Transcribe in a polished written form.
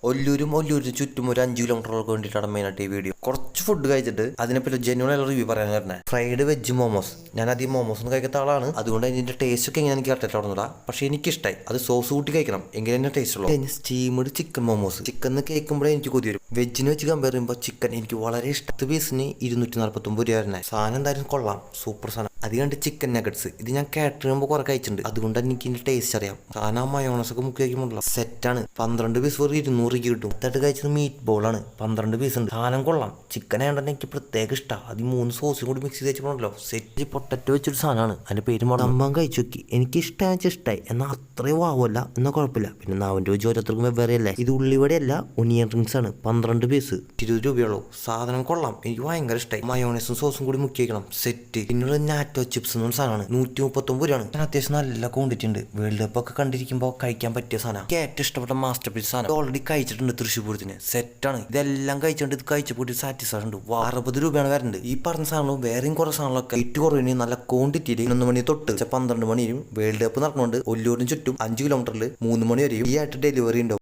ഒല്ലൂരും ചുറ്റും ഒരു 5 കിലോമീറ്ററുകൾക്ക് വേണ്ടിയിട്ടാണ് മെയിനായിട്ട് ഈ വീഡിയോ. കുറച്ച് ഫുഡ് കഴിച്ചിട്ട് അതിനെപ്പറ്റി ജെന്യൂൺ ആയുള്ള റിവ്യൂ പറയാൻ കാരണം ഫ്രൈഡ് വെജ് മോമോസ്. ഞാൻ ആദ്യം മോമോസ് ഒന്നും കഴിക്കാത്ത ആളാണ്, അതുകൊണ്ട് ഇതിന്റെ ടേസ്റ്റ് ഒക്കെ എങ്ങനെ എനിക്ക് കറക്റ്റ് തുടങ്ങുക. പക്ഷേ എനിക്കിഷ്ടമായി അത് സോസ് കൂട്ടി കഴിക്കണം എങ്കിൽ തന്നെ ടേസ്റ്റ് ഉള്ളൂ. Steamed chicken momos. ചിക്കൻ കേൾക്കുമ്പോഴേ എനിക്ക് കൊതി വരും. വെജിന് വെച്ച് കമ്പയർ ചെയ്യുമ്പോൾ ചിക്കൻ എനിക്ക് വളരെ ഇഷ്ടം. 10 പീസിന് 249 രൂപ തന്നെ. സാധനം എന്തായാലും കൊള്ളാം, സൂപ്പർ സാധനം. അത് കണ്ട് ചിക്കൻ നഗറ്റ്സ് ഇത് ഞാൻ കേട്ടറിയുമ്പോൾ കുറെ കഴിച്ചിട്ടുണ്ട്, അതുകൊണ്ട് എനിക്ക് ഇതിന്റെ ടേസ്റ്റ് അറിയാം. സാധനം മയോണസ് ഒക്കെ മുക്കി കഴിക്കുമ്പോൾ സെറ്റാണ്. 12 പീസ് വെറും 200 കിട്ടും. ഇതായിട്ട് കഴിച്ചത് മീറ്റ് ബോളാണ്, 12 പീസ് ഉണ്ട്. സാധനം കൊള്ളാം. ചിക്കൻ ആയതുകൊണ്ട് എനിക്ക് പ്രത്യേക ഇഷ്ടമാണ്. അത് 3 സോസും കൂടി മിക്സ് ചെയ്ത് വെച്ചിട്ടുണ്ടല്ലോ, സെറ്റ് പൊട്ടറ്റോ വെച്ചൊരു സാധനമാണ്. അതിന്റെ പേര് അമ്മ കഴിച്ചു നോക്കി. എനിക്ക് ഇഷ്ടമായി, എന്നാൽ അത്രയും വാവല്ല, എന്നാൽ കുഴപ്പമില്ല. പിന്നെ നാവിൻ്റെ വെച്ച് ഓരോരുത്തർക്കും വെവ്വേറെയല്ലേ. ഇത് ഉള്ളിവടെയല്ല, ഒനിയൻ റിങ്സ് ആണ്. 12 പീസ് 20 രൂപയുള്ളൂ. സാധനം കൊള്ളാം, എനിക്ക് ഭയങ്കര ഇഷ്ടമായി. മയോണൈസും സോസും കൂടി മുക്കി വയ്ക്കണം, സെറ്റ്. പിന്നീട് നാറ്റോ ചിപ്സ് എന്ന സാധനമാണ്, 139 രൂപയാണ്. അത്യാവശ്യം നല്ല ക്വാണ്ടിറ്റി ഉണ്ട്. വേൾഡ് കപ്പ് ഒക്കെ കണ്ടിരിക്കുമ്പോൾ കഴിക്കാൻ പറ്റിയ സാധനം. എനിക്ക് ഏറ്റവും ഇഷ്ടപ്പെട്ട മാസ്റ്റർ പീസ് സാധനം. ഓൾറെഡി കഴിച്ചിട്ടുണ്ട് തൃശ്ശൂർ പൂരത്തിന്, സെറ്റാണ്. ഇതെല്ലാം കഴിച്ചുകൊണ്ട് ഇത് കഴിച്ചപ്പോൾ സാറ്റിസ്ഫാക്ഷൻ ഉണ്ട്. 60 രൂപയാണ് വരുന്നത്. ഈ പറഞ്ഞ സാധനവും വേറെയും കുറേ സാധനങ്ങളൊക്കെ ഏറ്റവും കുറവിന് നല്ല ക്വാണ്ടിറ്റിയിൽ 11 മണി തൊട്ട് 12 മണിയും വേൾഡ് കപ്പ് നടന്നുകൊണ്ട് ഒല്ലൂരിന് ചുറ്റും 5 കിലോമീറ്ററിൽ 3 മണി വരെയും ഈ ആയിട്ട് ഡെലിവറി ഉണ്ടാവും.